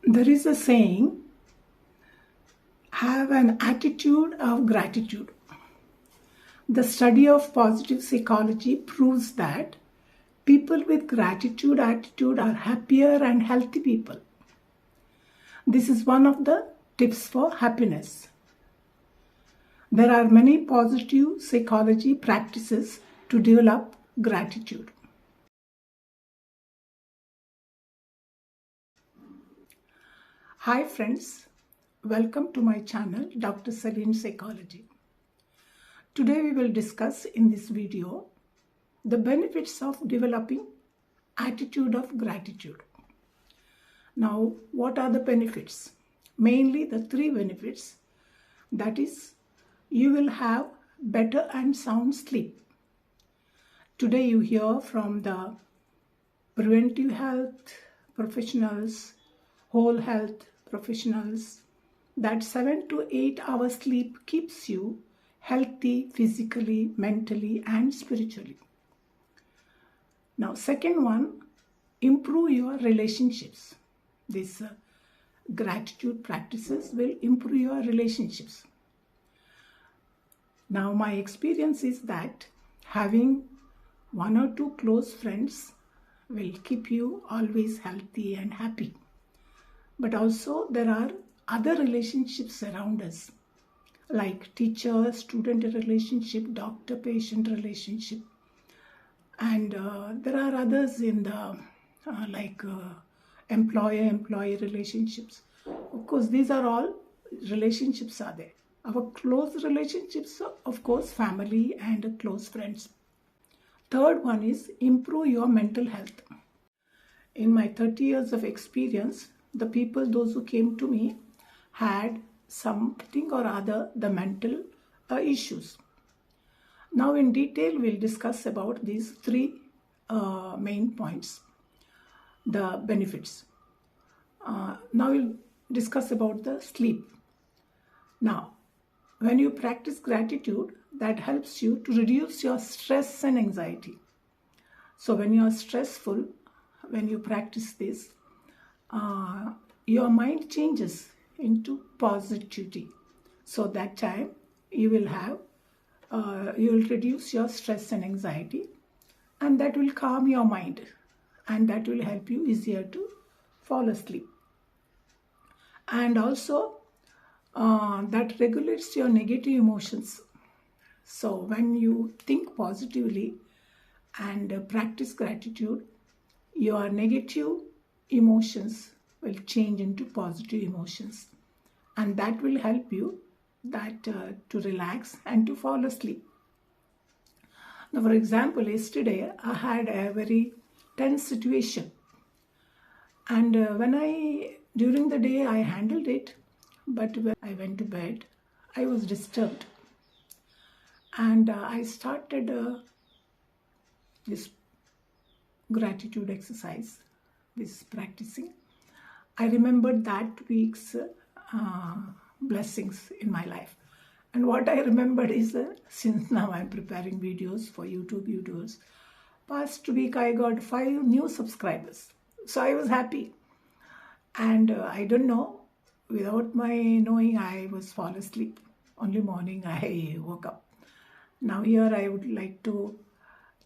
There is a saying, have an attitude of gratitude. The study of positive psychology proves that people with gratitude attitude are happier and healthy people. This is one of the tips for happiness. There are many positive psychology practices to develop gratitude. Hi friends, welcome to my channel Dr. Saline Psychology. Today we will discuss in this video the benefits of developing attitude of gratitude. Now, what are the benefits? Mainly the three benefits. That is, you will have better and sound sleep. Today you hear from the preventive health professionals, whole health professionals, that 7 to 8 hours sleep keeps you healthy physically, mentally and spiritually. Now, second one, improve your relationships. These gratitude practices will improve your relationships. Now, my experience is that having one or two close friends will keep you always healthy and happy. But also there are other relationships around us, like teacher-student relationship, doctor-patient relationship, and there are others in the employer-employee relationships. Of course, these are all relationships are there. Our close relationships, of course, family and close friends. Third one is improve your mental health. In my 30 years of experience, those who came to me had something or other, the mental issues. Now in detail, we'll discuss about these three main points, the benefits. Now we'll discuss about the sleep. Now, when you practice gratitude, that helps you to reduce your stress and anxiety. So when you are stressful, when you practice this, your mind changes into positivity. So that time you will reduce your stress and anxiety, and that will calm your mind, and that will help you easier to fall asleep. And also that regulates your negative emotions. So when you think positively and practice gratitude, your negative emotions will change into positive emotions, and that will help you to relax and to fall asleep. Now, for example, yesterday I had a very tense situation, and during the day I handled it, but when I went to bed, I was disturbed, and I started this gratitude exercise, this practicing. I remembered that week's blessings in my life. And what I remembered is since now I'm preparing videos for YouTube videos, past week I got 5 new subscribers. So I was happy. And I don't know, without my knowing, I was fall asleep. Only morning I woke up. Now here I would like to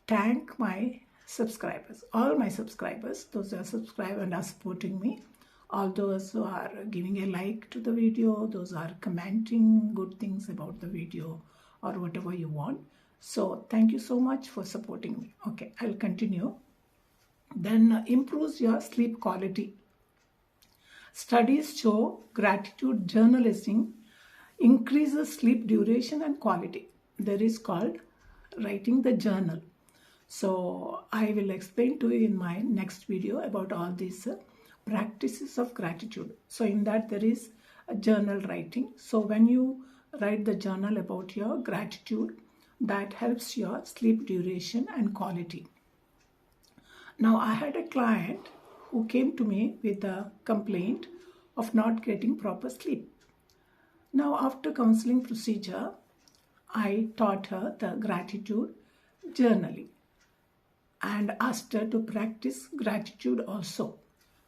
thank my subscribers, all my subscribers, those who are subscribed and are supporting me, all those who are giving a like to the video, those who are commenting good things about the video or whatever you want. So thank you so much for supporting me. Okay, I'll continue. Then improves your sleep quality. Studies show gratitude journalism increases sleep duration and quality. That is called writing the journal. So I will explain to you in my next video about all these practices of gratitude. So in that there is a journal writing. So when you write the journal about your gratitude, that helps your sleep duration and quality. Now I had a client who came to me with a complaint of not getting proper sleep. Now after counseling procedure, I taught her the gratitude journaling and asked her to practice gratitude also.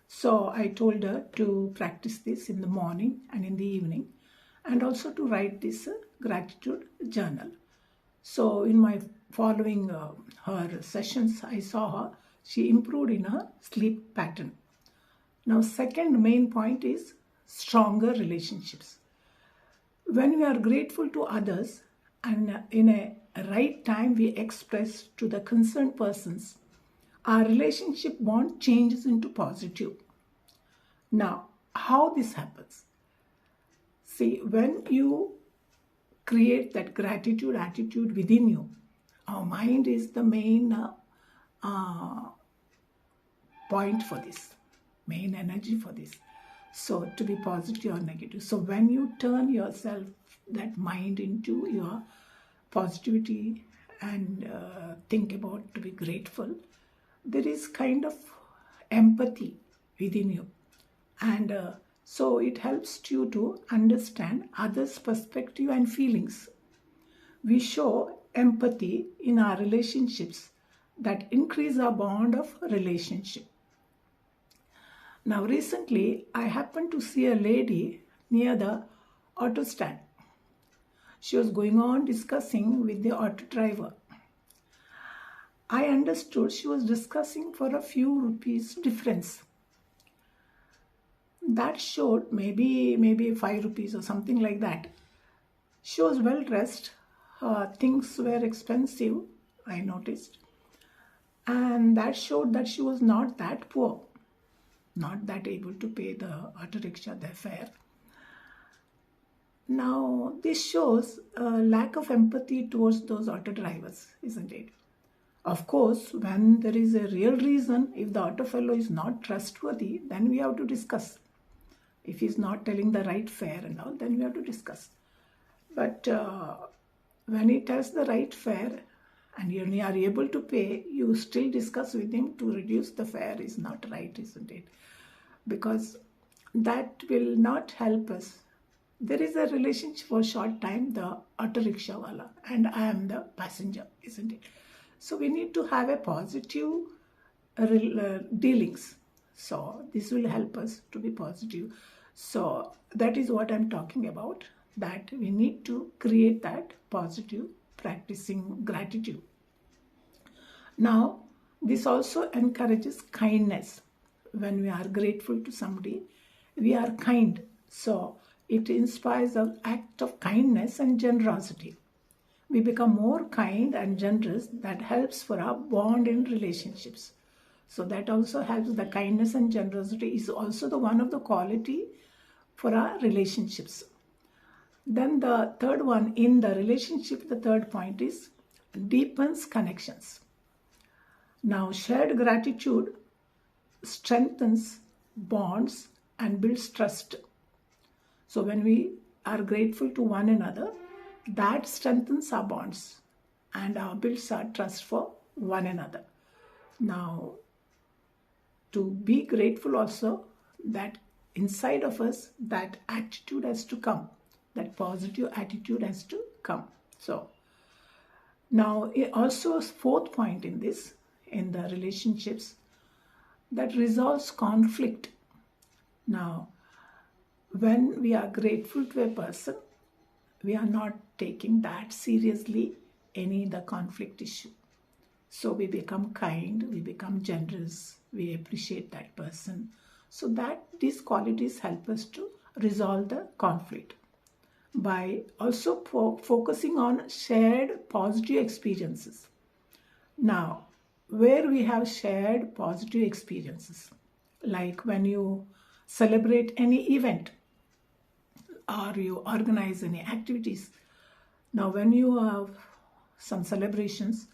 So I told her to practice this in the morning and in the evening, and also to write this gratitude journal. So in my following her sessions, I saw her, she improved in her sleep pattern. Now, second main point is stronger relationships. When we are grateful to others and in a right time we express to the concerned persons, our relationship bond changes into positive. Now, how this happens? See, when you create that gratitude attitude within you, our mind is the main uh, point for this, main energy for this. So to be positive or negative. So when you turn yourself, that mind into your positivity and think about to be grateful, there is kind of empathy within you. And so it helps you to understand others' perspective and feelings. We show empathy in our relationships that increase our bond of relationship. Now, recently, I happened to see a lady near the auto stand. She was going on discussing with the auto driver. I understood she was discussing for a few rupees difference. That showed maybe 5 rupees or something like that. She was well dressed. Things were expensive, I noticed. And that showed that she was not that poor, not that able to pay the auto rickshaw their fare. Now, this shows a lack of empathy towards those auto drivers, isn't it? Of course, when there is a real reason, if the auto fellow is not trustworthy, then we have to discuss. If he's not telling the right fare and all, then we have to discuss. But when he tells the right fare and you are able to pay, you still discuss with him to reduce the fare is not right, isn't it? Because that will not help us. There is a relationship for a short time, the auto rickshaw wala, and I am the passenger, isn't it? So we need to have a positive dealings. So this will help us to be positive. So that is what I'm talking about, that we need to create that positive practicing gratitude. Now, this also encourages kindness. When we are grateful to somebody, we are kind. So it inspires an act of kindness and generosity. We become more kind and generous. That helps for our bond in relationships. So that also helps. The kindness and generosity is also the one of the quality for our relationships. Then the third one in the relationship, the third point is deepens connections. Now, shared gratitude strengthens bonds and builds trust. So when we are grateful to one another, that strengthens our bonds and builds our trust for one another. Now, to be grateful also, that inside of us, that attitude has to come, that positive attitude has to come. So now also fourth point in this, in the relationships, that resolves conflict. Now, when we are grateful to a person, we are not taking that seriously the conflict issue. So we become kind, we become generous, we appreciate that person. So that these qualities help us to resolve the conflict by also focusing on shared positive experiences. Now, where we have shared positive experiences, like when you celebrate any event or you organize any activities. Now, when you have some celebrations,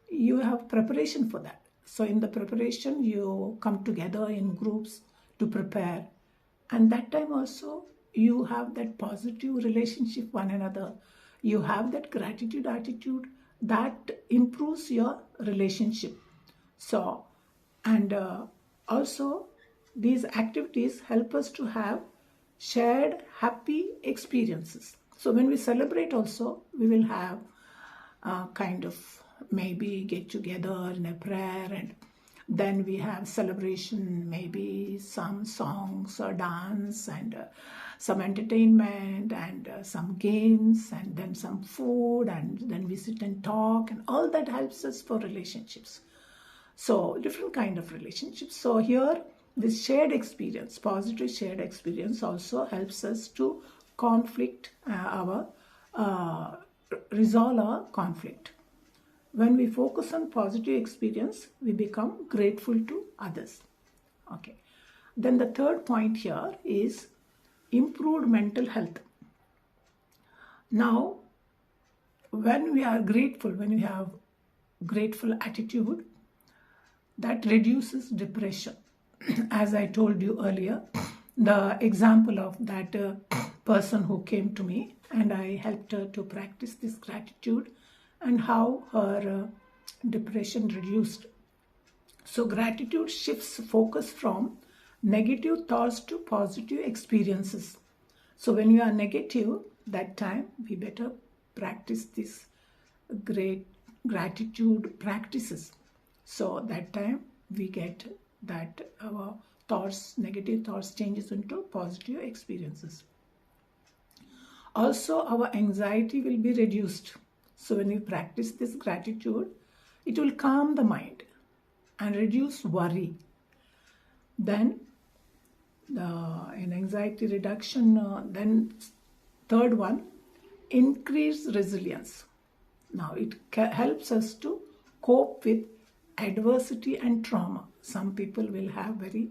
you have preparation for that. So in the preparation, you come together in groups to prepare. And that time also, you have that positive relationship one another. You have that gratitude attitude that improves your relationship. So, and also these activities help us to have shared happy experiences. So when we celebrate also, we will have kind of maybe get together in a prayer and Then we have celebration, maybe some songs or dance and some entertainment and some games and then some food, and then we sit and talk, and all that helps us for relationships. So different kind of relationships. So here this shared experience, positive shared experience, also helps us to conflict our resolve our conflict. When we focus on positive experience, we become grateful to others. Okay. Then the third point here is improved mental health. Now, when we are grateful, when we have grateful attitude, that reduces depression. As I told you earlier, the example of that person who came to me and I helped her to practice this gratitude and how her depression reduced. So gratitude shifts focus from negative thoughts to positive experiences. So when you are negative, that time we better practice this great gratitude practices. So that time we get that our thoughts, negative thoughts changes into positive experiences. Also our anxiety will be reduced. So when we practice this gratitude, it will calm the mind and reduce worry. Then in anxiety reduction, then third one, increase resilience. Now it helps us to cope with adversity and trauma. Some people will have very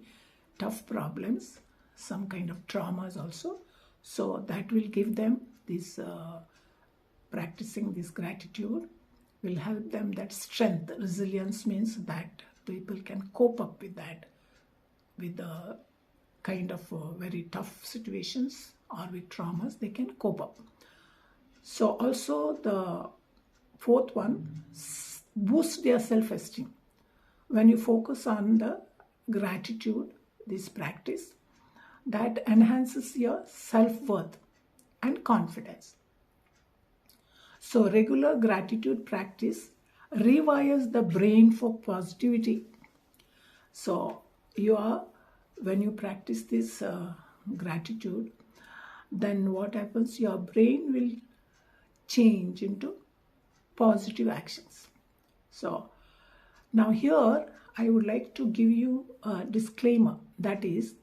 tough problems, some kind of traumas also. So that will give them this practicing this gratitude will help them that strength. Resilience means that people can cope up with that, with the kind of very tough situations or with traumas, they can cope up. So also the fourth one, boost their self-esteem. When you focus on the gratitude, this practice, that enhances your self-worth and confidence. So regular gratitude practice rewires the brain for positivity. So when you practice this gratitude, then what happens? Your brain will change into positive actions. So now here I would like to give you a disclaimer, that is,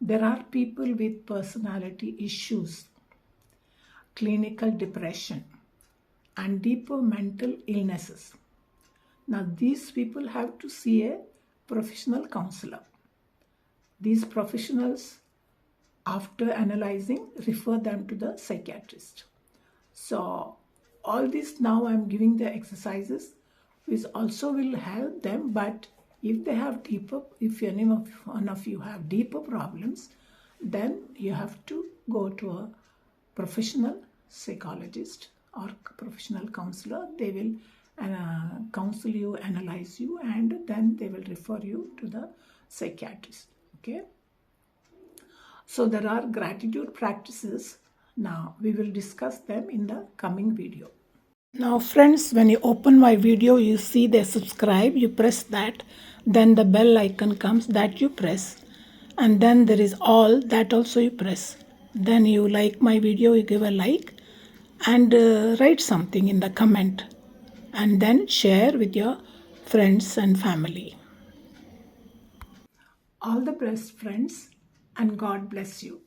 there are people with personality issues, clinical depression, and deeper mental illnesses. Now these people have to see a professional counselor. These professionals, after analyzing, refer them to the psychiatrist. So all this now I'm giving the exercises which also will help them, but if they have if any one of you have deeper problems, then you have to go to a professional psychologist or professional counselor. They will counsel you, analyze you, and then they will refer you to the psychiatrist. Okay. So there are gratitude practices. Now we will discuss them in the coming video. Now friends, when you open my video, you see the subscribe, you press that, then the bell icon comes, that you press, and then there is all, that also you press. Then you like my video, you give a like and write something in the comment, and then share with your friends and family. All the best friends, and God bless you.